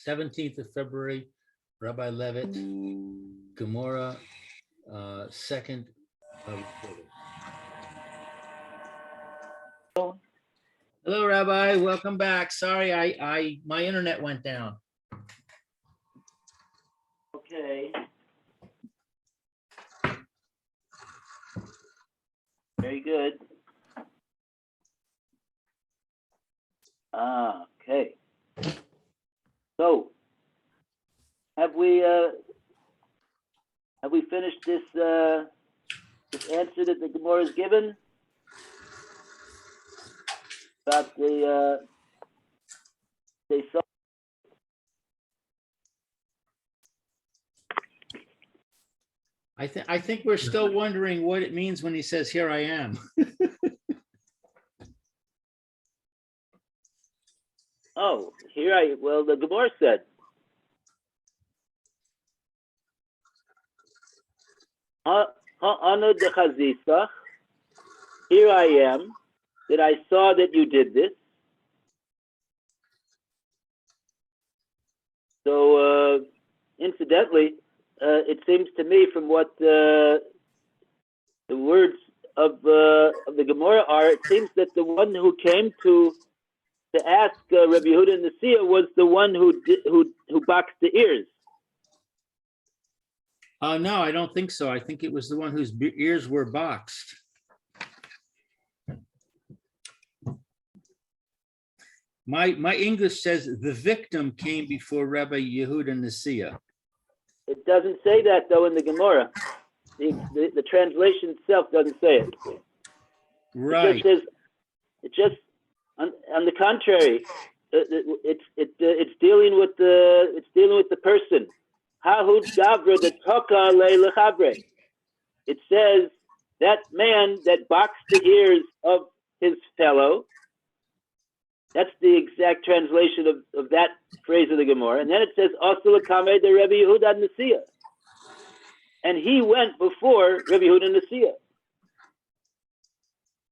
17th of February, Rabbi Levitt, Gemora, 2nd of October. Hello, Rabbi. Welcome back. Sorry, my internet went down. Okay. Very good. Okay. So, have we finished this this answer that the Gemora is given about the they saw? I think we're still wondering what it means when he says, "Here I am." Oh, well, the Gemara said, "Ana dechazisach, here I am, that I saw that you did this." So, incidentally, it seems to me from what the words of the Gemara are, it seems that the one who came to ask Rabbi Yehuda and Nasiya was the one who boxed the ears. No, I don't think so. I think it was the one whose ears were boxed. My English says the victim came before Rabbi Yehuda and Nasiya. It doesn't say that though in the Gemara. The translation itself doesn't say it. Right. It just says, on the contrary, it's dealing with the person. It says that man that boxed the ears of his fellow. That's the exact translation of that phrase of the Gemara. And then it says, "Also l'kamei de Rabbi Yehuda Nasiya," and he went before Rabbi Yehuda Nasiya.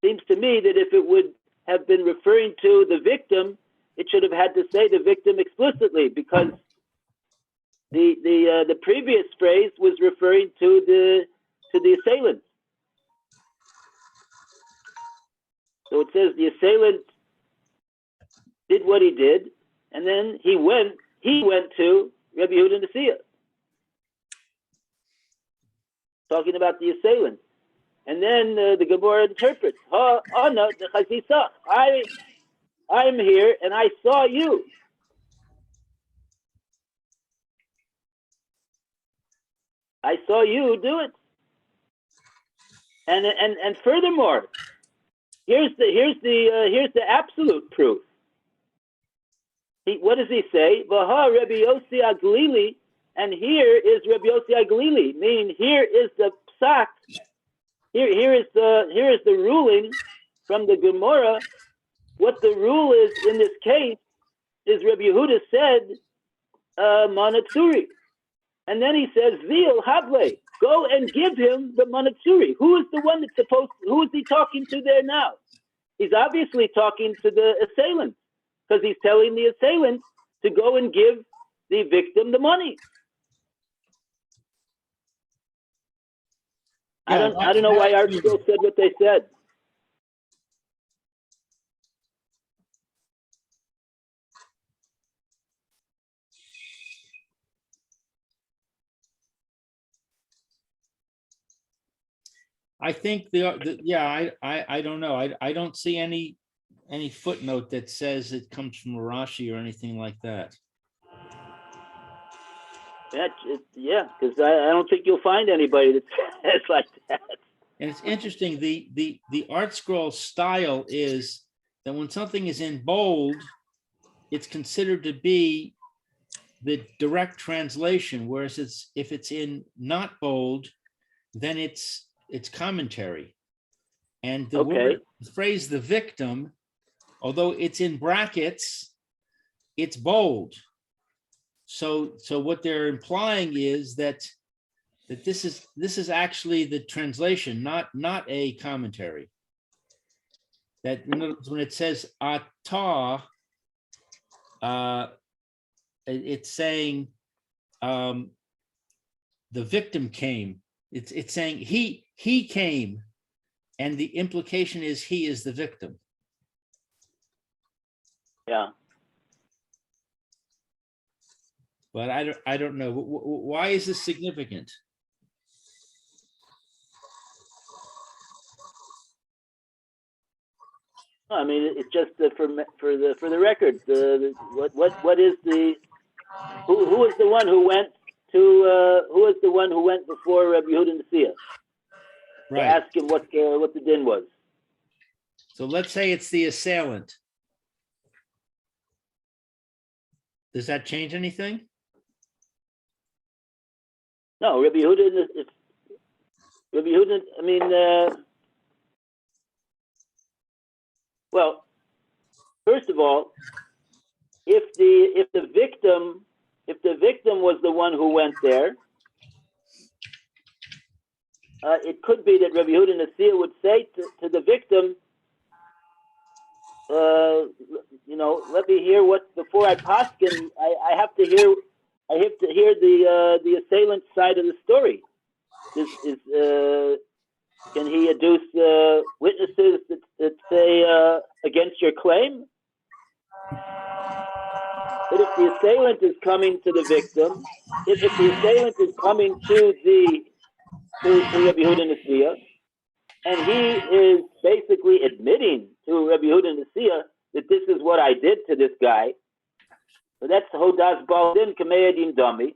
Seems to me that if it would have been referring to the victim, it should have had to say the victim explicitly, because the previous phrase was referring to the assailant. So it says the assailant did what he did, and then he went to Rabbi Yehuda Nasiya, talking about the assailant. And then the Gemara interprets, "Ana dechazisach, I'm here and I saw you." I saw you do it. And furthermore, here's the absolute proof. What does he say? Vaha Rabbi Yossi Aglili, and here is Rabbi Yossi Aglili, meaning here is the psak. Here is the ruling from the Gemara. What the rule is in this case is Rabbi Yehuda said manatsuri, and then he says vil hable, go and give him the manatsuri. Who is the one that's supposed? Who is he talking to there now? He's obviously talking to the assailant, because he's telling the assailant to go and give the victim the money. Yeah, I don't know why Art School said what they said. I think I don't know. I don't see any footnote that says it comes from Rashi or anything like that. Yeah, because I don't think you'll find anybody that says like that. And it's interesting. The Art Scroll style is that when something is in bold, it's considered to be the direct translation, whereas if it's in not bold, then it's commentary. And the phrase "the victim," although it's in brackets, it's bold. So what they're implying is that this is actually the translation, not a commentary. That when it says "atah," it's saying the victim came. It's saying he came, and the implication is he is the victim. Yeah. But I don't know. Why is this significant? I mean, it's just for the record. What is the who is the one who went to who is the one who went before Rabbi Yehuda Nasiya to Right. ask him what the din was? So let's say it's the assailant. Does that change anything? No, Rabbi Yehuda. Rabbi Yehuda. I mean, well, first of all, if the victim was the one who went there, it could be that Rabbi Yehuda Nasiya would say to the victim, let me hear what before I paskin. I have to hear the assailant's side of the story. Can he adduce witnesses that say against your claim? But if the assailant is coming to the victim, if the assailant is coming to Rabbi Yehuda Nasiya, and he is basically admitting to Rabbi Yehuda Nasiya that this is what I did to this guy, so that's Hodas Baldin Kameyadim Dami.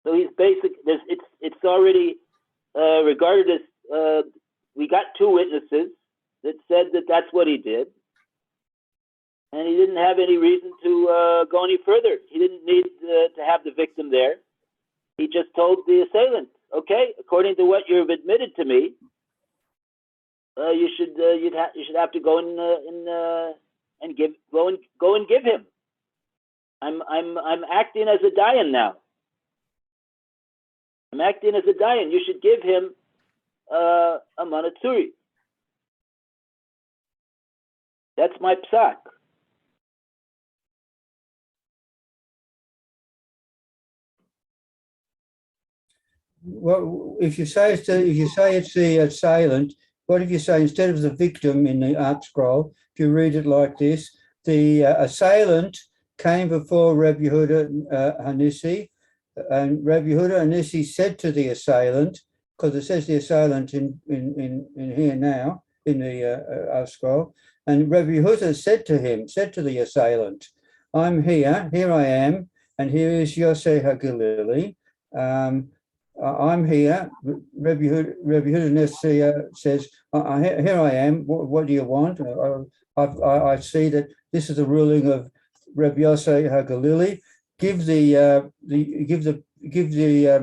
So he's it's already regarded as we got two witnesses that said that that's what he did, and he didn't have any reason to go any further. He didn't need to have the victim there. He just told the assailant, "Okay, according to what you've admitted to me, you should have to go and give him. I'm acting as a dayan now. I'm acting as a dayan. You should give him a manatsuri. That's my psak." Well, if you say it's the assailant, what if you say instead of the victim in the art scroll, if you read it like this, the assailant came before Rabbi Yehuda Hanisi, and Rabbi Yehuda Hanisi said to the assailant, because it says the assailant in here now in the art scroll, and Rabbi Yehuda said to the assailant, "I'm here I am, and here is Yosef HaGalili. I'm here." Rabbi Yehuda Nasiya says, "Here I am. What do you want? I see that this is the ruling of Rabbi Yosef HaGalili. Give the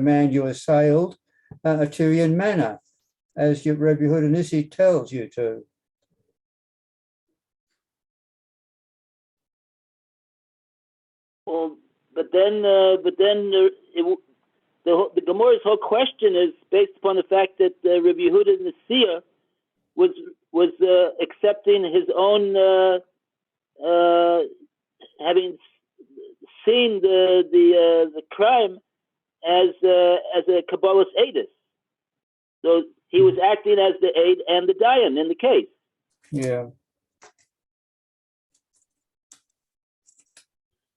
man you assailed a Tyrian manna, as Rabbi Yehuda Nasi tells you to." Well, but then the Gemora's whole question is based upon the fact that Rabbi Yehuda Nasiya was accepting his own, having seen the crime as a Kabbalah's aidus. So he was acting as the aid and the dayan in the case. Yeah.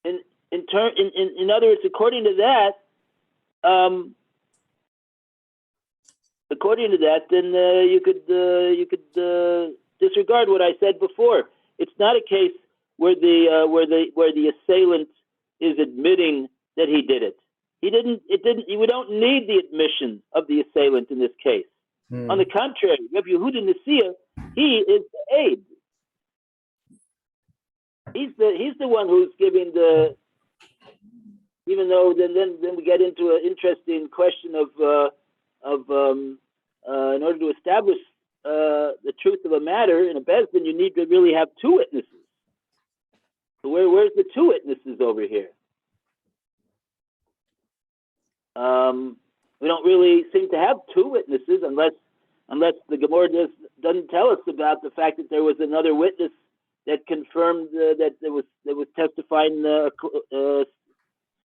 In other words, according to that, then you could disregard what I said before. It's not a case where the assailant is admitting that he did it. We don't need the admission of the assailant in this case. On the contrary, Rabbi Yehuda Nasiya, he is the aid. He's the one who's giving the. Even though then we get into an interesting question of in order to establish the truth of a matter in a bezdin, you need to really have two witnesses. So where's the two witnesses over here? We don't really seem to have two witnesses unless the Gemora doesn't tell us about the fact that there was another witness that confirmed that there was testifying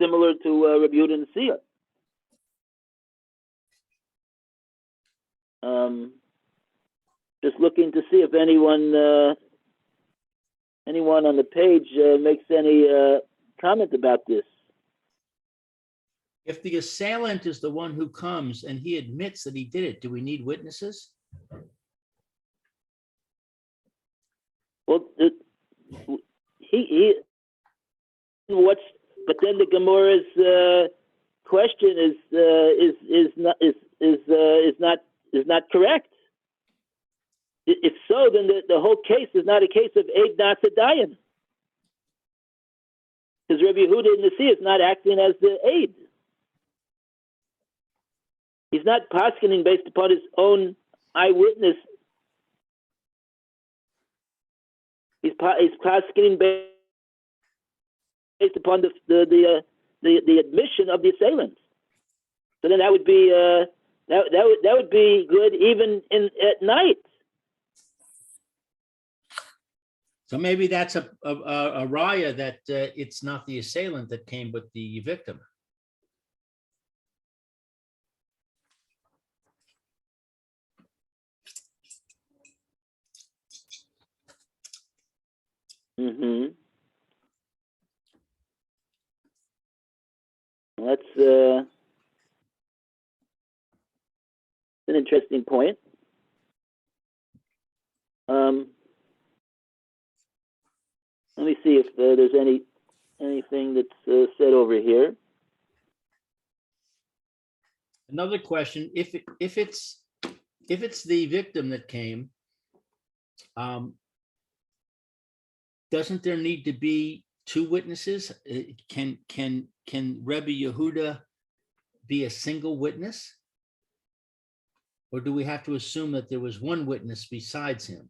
similar to Rabbi Yehuda and Sia. Just looking to see if anyone on the page makes any comment about this. If the assailant is the one who comes and he admits that he did it, do we need witnesses? Well, but then the Gemora's question is not correct. If so, then the whole case is not a case of Eid Nasa Dayan. Because Rabbi Yehuda in the sea is not acting as the aid. He's not paskening based upon his own eyewitness. He's paskening based upon the admission of the assailant. So then that would be that would be good even at night. So maybe that's a raya that it's not the assailant that came, but the victim. Mm-hmm. That's an interesting point. Let me see if there's anything that's said over here. Another question: if it's the victim that came, doesn't there need to be two witnesses? Can Rebbe Yehuda be a single witness, or do we have to assume that there was one witness besides him?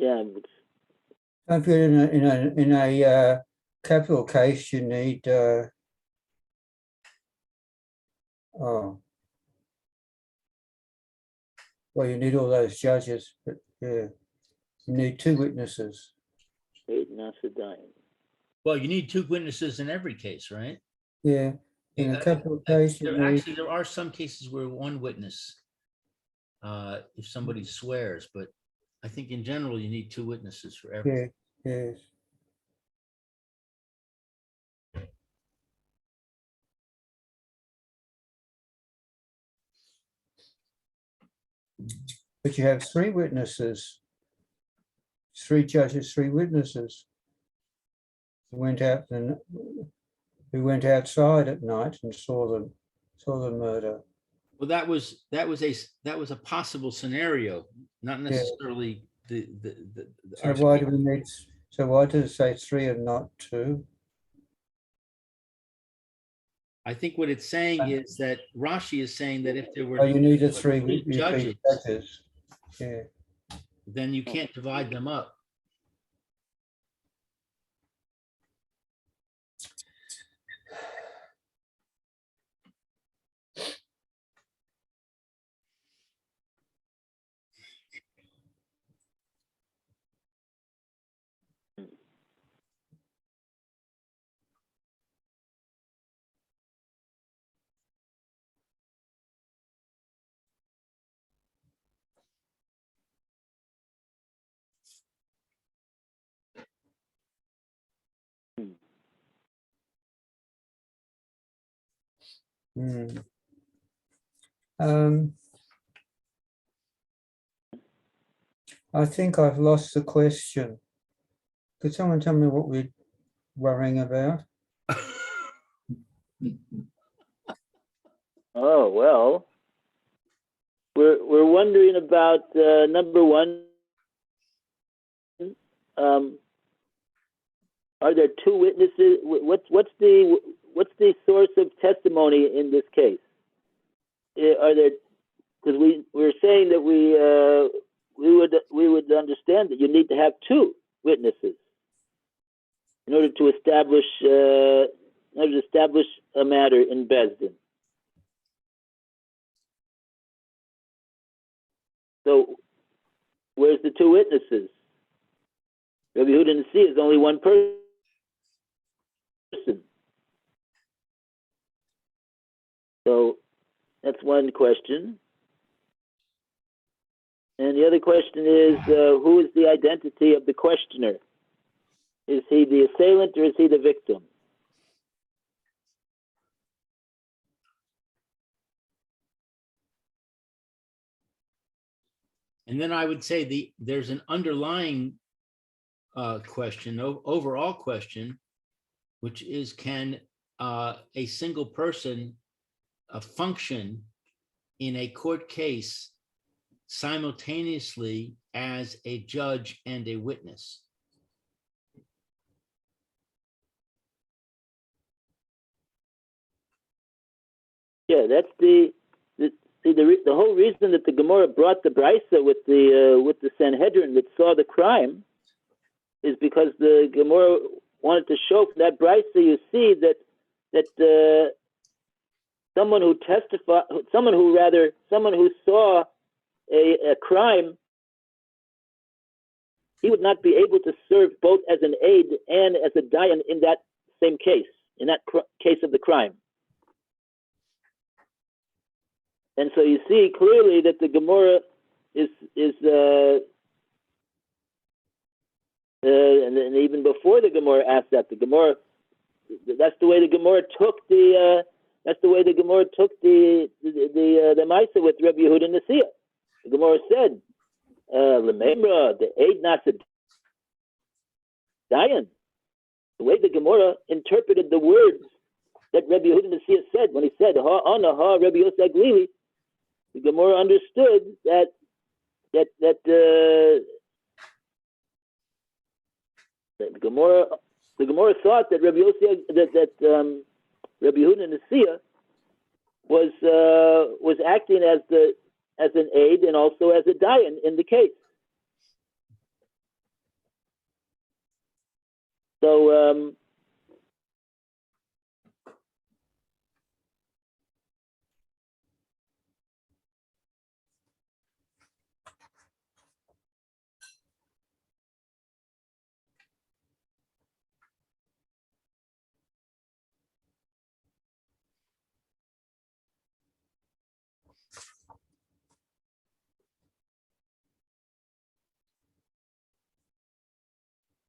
Yeah. Don't forget, in a capital case, you need well, you need all those judges, but yeah, you need two witnesses. Well, you need two witnesses in every case, right? Yeah, in a capital case, you need, Actually, there are some cases where one witness, if somebody swears, but I think in general you need two witnesses for everything. yeah, yes. But you have three witnesses, three judges, three witnesses who went outside at night and saw the murder. Well, that was a possible scenario, not necessarily the So why do we need? So why does it say three and not two? I think what it's saying is that Rashi is saying that if there were Oh, you needed three judges, yeah. then you can't divide them up. I think I've lost the question. Could someone tell me what we're worrying about? Oh well, we're wondering about number one. Are there two witnesses? What's the source of testimony in this case? Are there? Because we're saying that we would understand that you need to have two witnesses in order to establish a matter in Bezdin. So Where's the two witnesses? Rabbi Yehuda Nasi is only one person. So that's one question. And the other question is, who is the identity of the questioner? Is he the assailant or is he the victim? And then I would say there's an underlying question, overall question, which is, can a single person function in a court case simultaneously as a judge and a witness? Yeah, that's the whole reason that the Gemara brought the Brisa with the Sanhedrin that saw the crime is because the Gemara wanted to show from that Brisa, you see that someone who saw a crime, he would not be able to serve both as an aid and as a dayan in that same case, in that case of the crime. And so you see clearly that the Gemara is and even before the Gemara asked that, the Gemara, that's the way the Gemara took the Maisa with Rabbi Yehuda Nasi. The Gemara said, "Lememra the Eid Nasa Dayan." The way the Gemara interpreted the words that Rabbi Yehuda Nasi said when he said "Ha ana ha Rabbi Yosef Glili," the Gemara understood that the Gemara thought that Rabbi Yosef Rabbi Yehuda Nasi was acting as an aid and also as a dayan in the case. So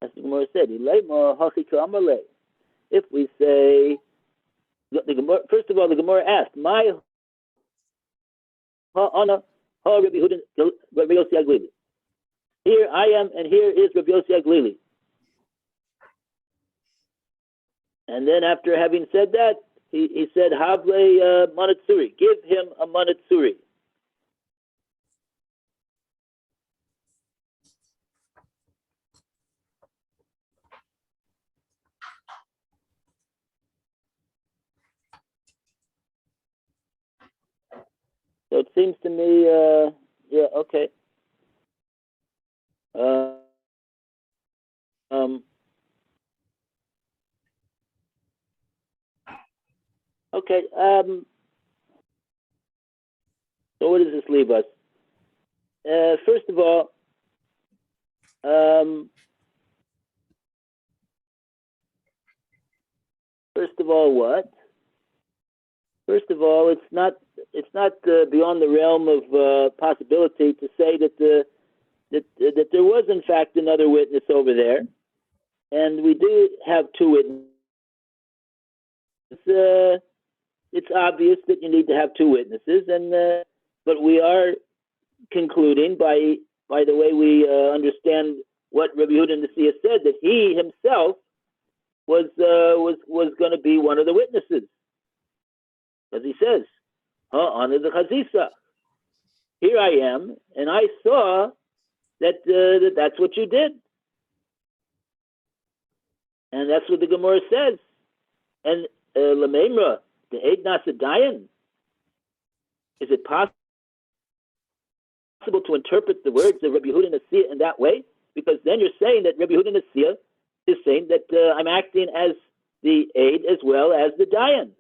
as the Gemara said, if we say, the Gemara, first of all, the Gemara asked, "My ha'ana ha Rabbi Yossi Aglili." Here I am, and here is Rabbi Yossi Aglili. And then after having said that, he said, "Havle manatsuri, give him a manatsuri." So it seems to me, yeah, okay. Okay. So where does this leave us? First of all, what? First of all, it's not beyond the realm of possibility to say that that there was in fact another witness over there, and we do have two witnesses. It's obvious that you need to have two witnesses, and but we are concluding by the way we understand what Rabbi Yehuda Nasi said, that he himself was going to be one of the witnesses, as he says, "Honor the chazisa." Here I am, and I saw that that's what you did, and that's what the Gemara says. And Lememra, the Eid Nasa Dayan, is it possible to interpret the words of Rabbi Yehuda Nasi in that way? Because then you're saying that Rabbi Yehuda Nasi is saying that I'm acting as the aid as well as the dayan.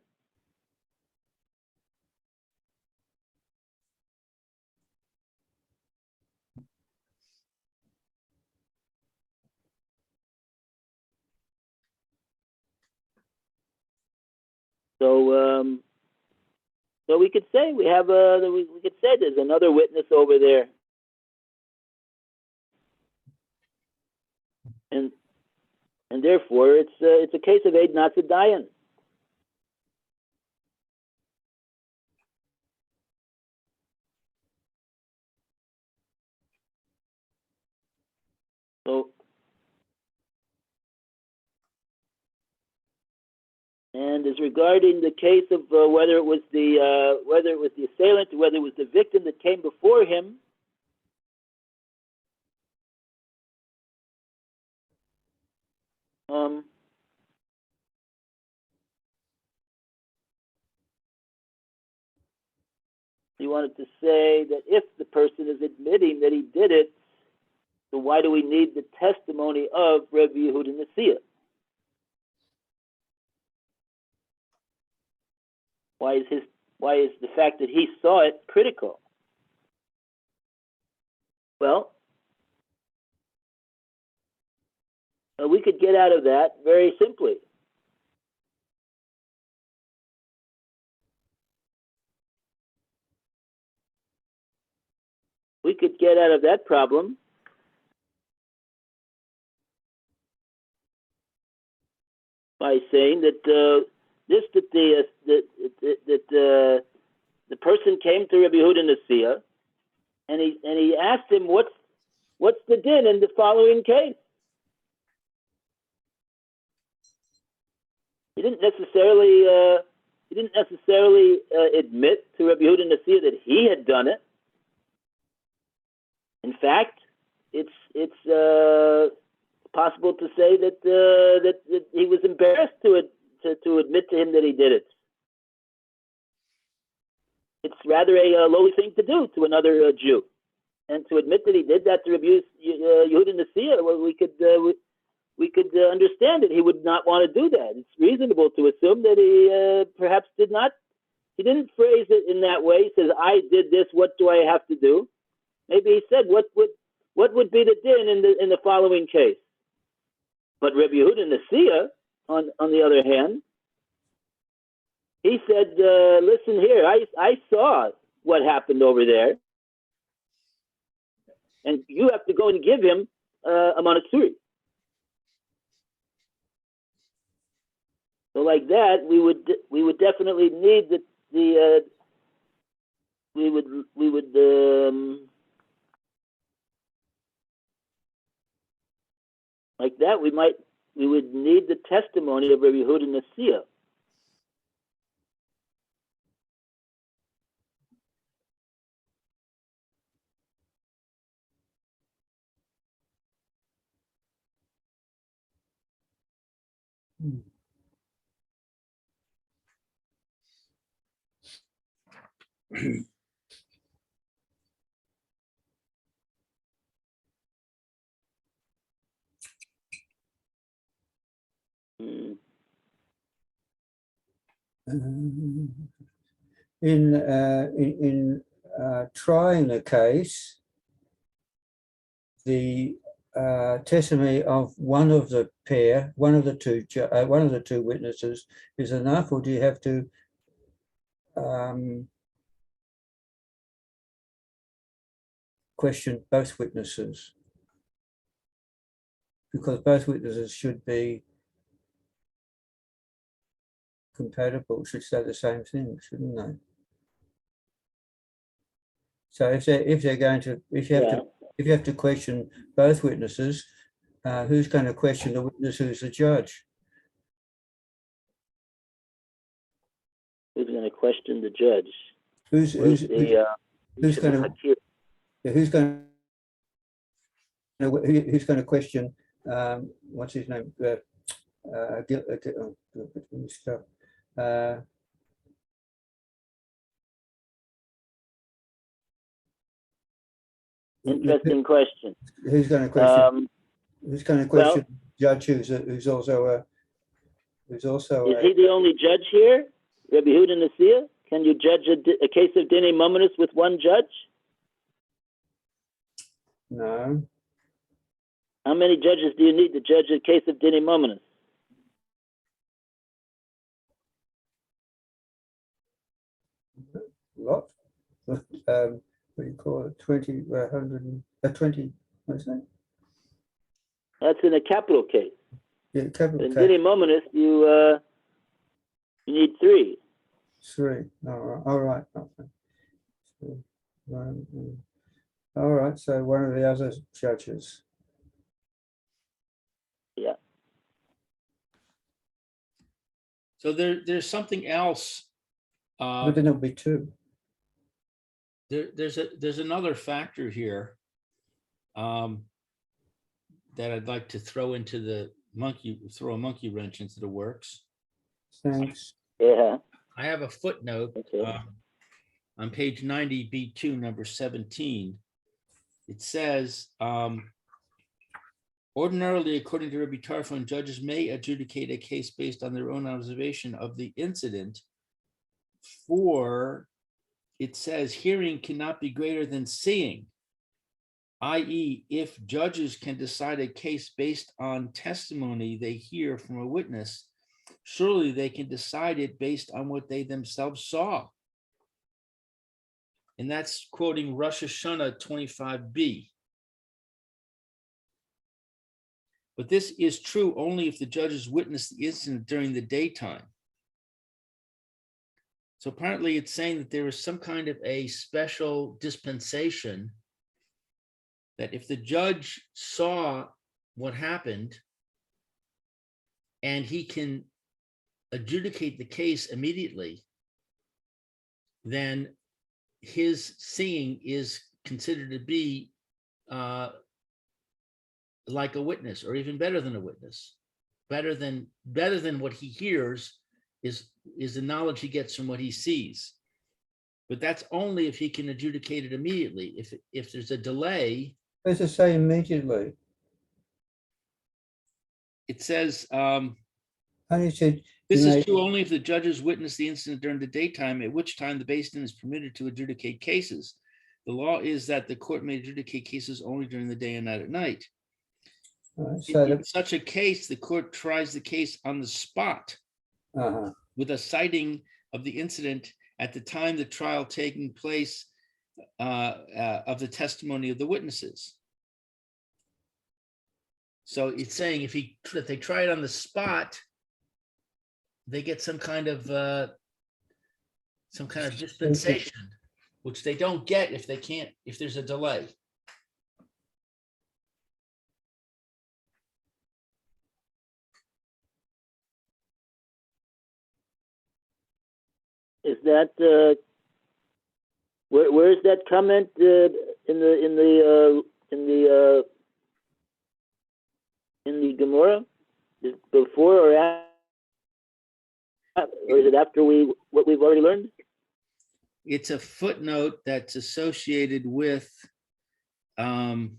So, so we could say we have we could say there's another witness over there, and therefore it's a case of Eid Natzah Dayan. So, and as regarding the case of whether it was the assailant or whether it was the victim that came before him, he wanted to say that if the person is admitting that he did it, so why do we need the testimony of Rabbi Yehuda Nasiya? Why is the fact that he saw it critical? Well, we could get out of that very simply. We could get out of that problem by saying that the person came to Rabbi Yehuda Nasiya, and he asked him what's the din in the following case. He didn't necessarily admit to Rabbi Yehuda Nasiya that he had done it. In fact, it's possible to say that he was embarrassed to admit to him that he did it. It's rather a lowly thing to do to another Jew, and to admit that he did that to Rabbi Yehuda Nasiya, well, we could understand that he would not want to do that. It's reasonable to assume that he perhaps did not. He didn't phrase it in that way. He says, "I did this. What do I have to do?" Maybe he said, "What would be the din in the following case?" But Rabbi Yehuda Nasiya, on the other hand, he said, "Listen here, I saw what happened over there, and you have to go and give him a monatsuri." So, like that, we would definitely need like that, we would need the testimony of Rabbi Yehuda Nasiya. In trying a case, the testimony of one of the two witnesses is enough, or do you have to question both witnesses? Because both witnesses should be compatible, should say the same thing, shouldn't they? So if you have to question both witnesses, who's going to question the witness who's the judge? Who's going to question the judge? Who's going to question what's his name? Interesting question. Who's going to question? Who's going to question judge who's also Is he the only judge here, Rabbi Yehuda Nasiya? Can you judge a case of Dinei Mominus with one judge? No. How many judges do you need to judge a case of Dinei Mominus? what do you call it? 20, 100, 20. What's that? That's in a capital case. Yeah, capital In case. Dini Mominus, you need 3. 3. All right. Okay. So, all right. So one of the other judges. Yeah. So there's something else. But then it'll be 2. There's another factor here that I'd like to throw a monkey wrench into the works. Thanks. Yeah. I have a footnote Okay. on page 90 B2 number 17. It says, ordinarily, according to Rabbi Tarfon, judges may adjudicate a case based on their own observation of the incident. For it says hearing cannot be greater than seeing, i.e., if judges can decide a case based on testimony they hear from a witness, surely they can decide it based on what they themselves saw. And that's quoting Rosh Hashanah 25b. But this is true only if the judges witness the incident during the daytime. So apparently it's saying that there is some kind of a special dispensation that if the judge saw what happened and he can adjudicate the case immediately, then his seeing is considered to be like a witness, or even better than a witness. Better than what he hears is the knowledge he gets from what he sees. But that's only if he can adjudicate it immediately. If there's a delay, Let's just say immediately. it says And he said, this you may- is true only if the judges witness the incident during the daytime, at which time the Beis Din is permitted to adjudicate cases. The law is that the court may adjudicate cases only during the day and not at night. so In such a case, the court tries the case on the spot with a citing of the incident at the time the trial taking place of the testimony of the witnesses. So it's saying if they try it on the spot, they get some kind of dispensation, which they don't get if there's a delay. Is that where is that comment in the Gemora? Is it before or after, or is it after what we've already learned? It's a footnote that's associated with the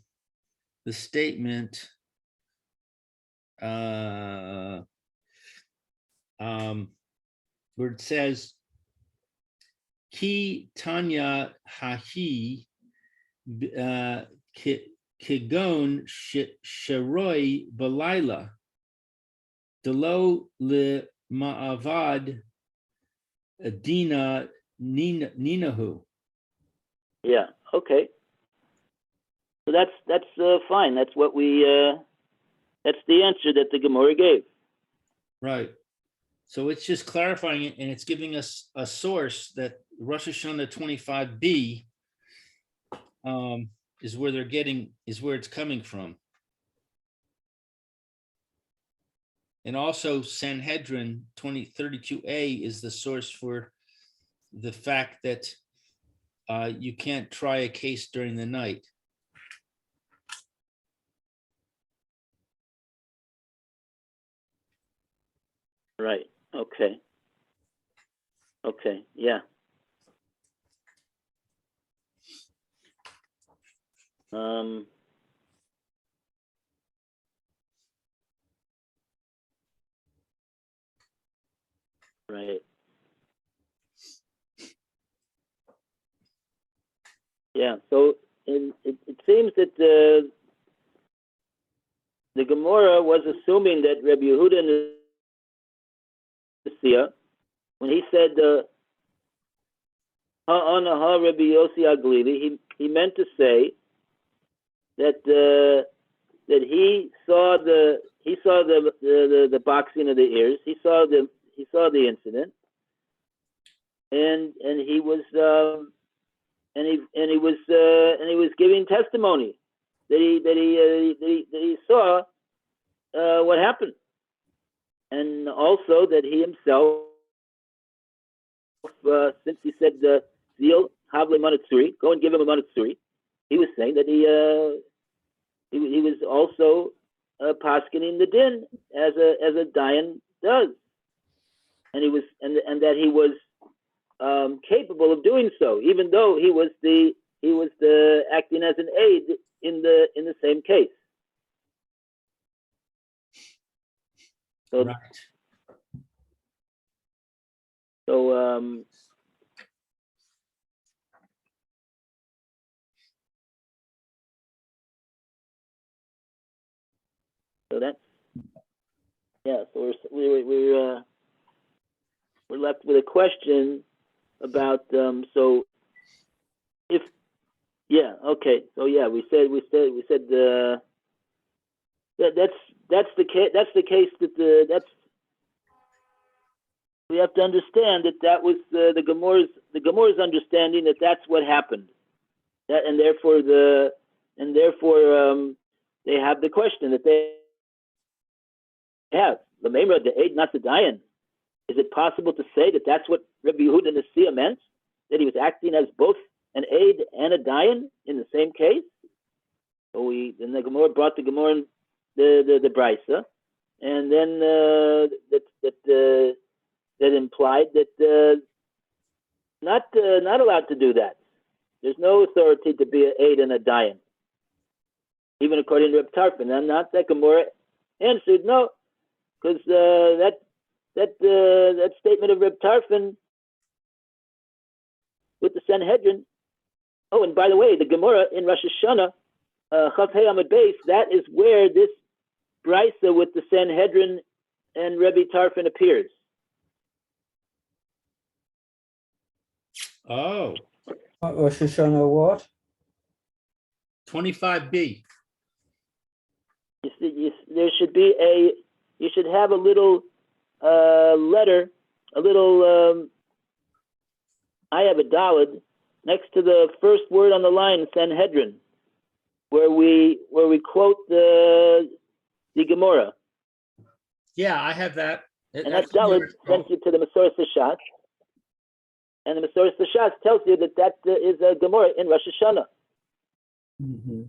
statement where it says, Ki Tanya Hahi Kigon Sheroi Balayla Delo Le Ma'avad Dina Ninahu. Yeah. Okay. So that's fine. That's what that's the answer that the Gemora gave. Right. So it's just clarifying it, and it's giving us a source that Rosh Hashanah 25b is where it's coming from. And also Sanhedrin 2032a is the source for the fact that you can't try a case during the night. Right. Okay. Okay. Yeah. Right. Yeah. So it seems that the Gemora was assuming that Rabbi Yehuda and the Sia, when he said Ha'anaha Rabbi Yossi Aglili. He meant to say that that he saw the boxing of the ears. He saw the incident, and he was giving testimony that he saw what happened, and also that he himself, since he said Zil Havle Manatsuri, go and give him a Manatsuri, he was saying that he was also paskening the din as a dayan does, and that he was capable of doing so, even though he was acting as an aide in the same case. So, Right. so that's, yeah. So we're left with a question about so if, yeah, okay, so yeah, we said that's the case that we have to understand that was the Gemora's understanding that that's what happened, that and therefore they have the question that they have the Memra the Eid not the Dayan. Is it possible to say that that's what Rabbi Yehuda Nasiya meant, that he was acting as both an aid and a dayan in the same case? So then the Gemora brought the Gemora in the Brisa, and then that implied that not allowed to do that. There's no authority to be an aid and a dayan, even according to Reb Tarfon. And not that Gemora answered no, because that statement of Reb Tarfon with the Sanhedrin. Oh, and by the way, the Gemora in Rosh Hashanah, Chav Hei Amud Beis, that is where this brisa with the Sanhedrin and Rebbe Tarfon appears. Oh, Rosh Hashanah what? 25b. There should be you should have a little letter, a little I have a dalid next to the first word on the line, Sanhedrin, where we quote the Gemora. Yeah, I have that. And that dalid sends you to the Masoras Hashatz, and the Masoras Hashatz tells you that is a Gemora in Rosh Hashanah. Mm-hmm.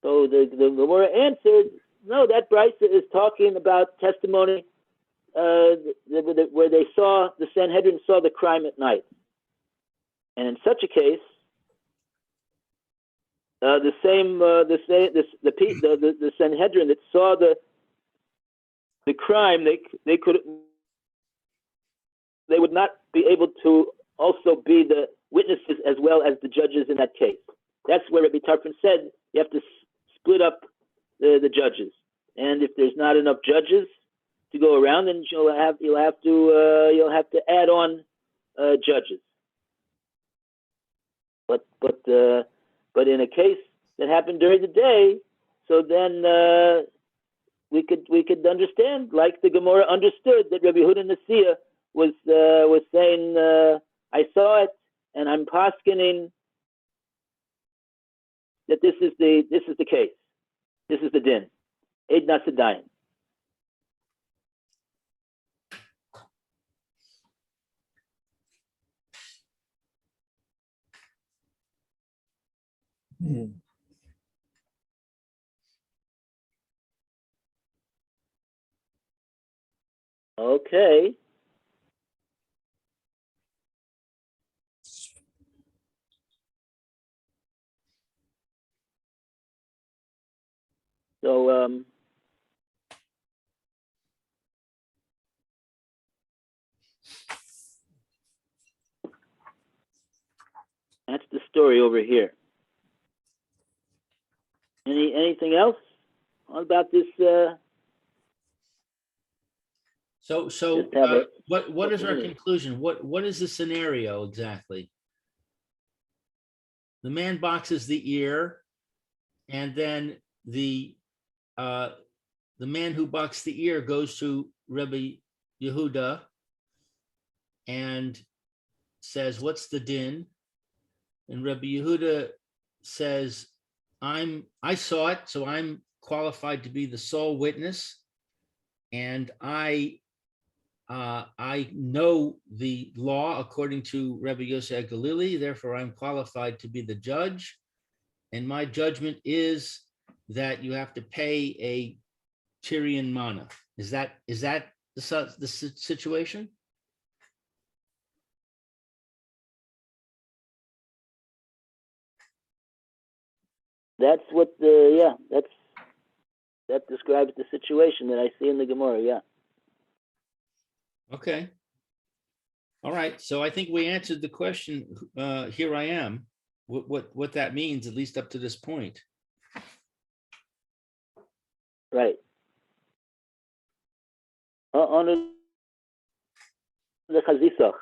So the Gemora answered, no, that brisa is talking about testimony where they saw, the Sanhedrin saw the crime at night. And in such a case, the Sanhedrin that saw the crime, they would not be able to also be the witnesses as well as the judges in that case. That's where Rabbi Tarfon said you have to split up the judges, and if there's not enough judges to go around, then you'll have to add on judges. But in a case that happened during the day, so then we could understand, like the Gemora understood, that Rabbi Yehuda Nasiya was saying, I saw it, and I'm paskening that this is the case, this is the din, Eid Nasadayin. Mm. Okay. So that's the story over here. Anything else about this So, Just have it. what is our conclusion? What is the scenario exactly? The man boxes the ear, and then the man who boxed the ear goes to Rabbi Yehuda and says, "What's the din?" And Rabbi Yehuda says, I saw it, so I'm qualified to be the sole witness, and I know the law according to Rabbi Yosef Galili, therefore I'm qualified to be the judge. And my judgment is that you have to pay a Tyrian mana. Is that the situation? That's what that describes the situation that I see in the Gemara. Yeah. Okay. All right. So I think we answered the question. Here I am. What that means, at least up to this point. Right. On the chazisach.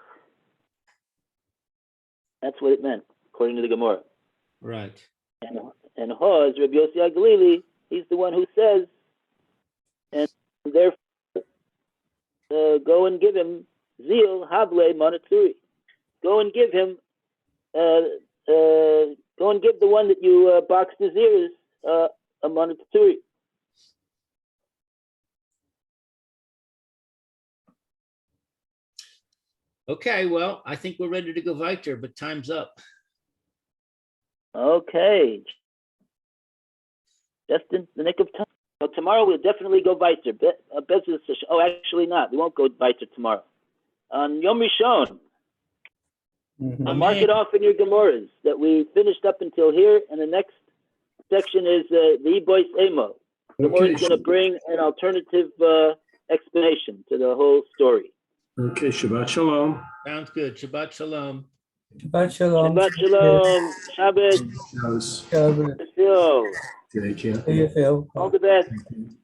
That's what it meant, according to the Gemara. Right. And Hoz, Rabbi Yossi Galili, he's the one who says, and therefore go and give him zeal hable monatsuri. Go and give him, go and give the one that you boxed his ears a monatsuri. Okay. Well, I think we're ready to go weiter, but time's up. Okay. Just in the nick of time. So tomorrow we'll definitely go weiter. Oh, actually not. We won't go weiter tomorrow. On Yom Rishon, Mhm. mark it off in your Gemoras that we finished up until here, and the next section is the Ibois Emo. Gemora is going to bring an alternative explanation to the whole story. Okay, Shabbat Shalom. Sounds good. Shabbat shalom. Shabbat shalom. Shabbat Shalom. Shabbat. Yes. Shabbat. Phil. Take care. See you, Phil. All the best. Thank you.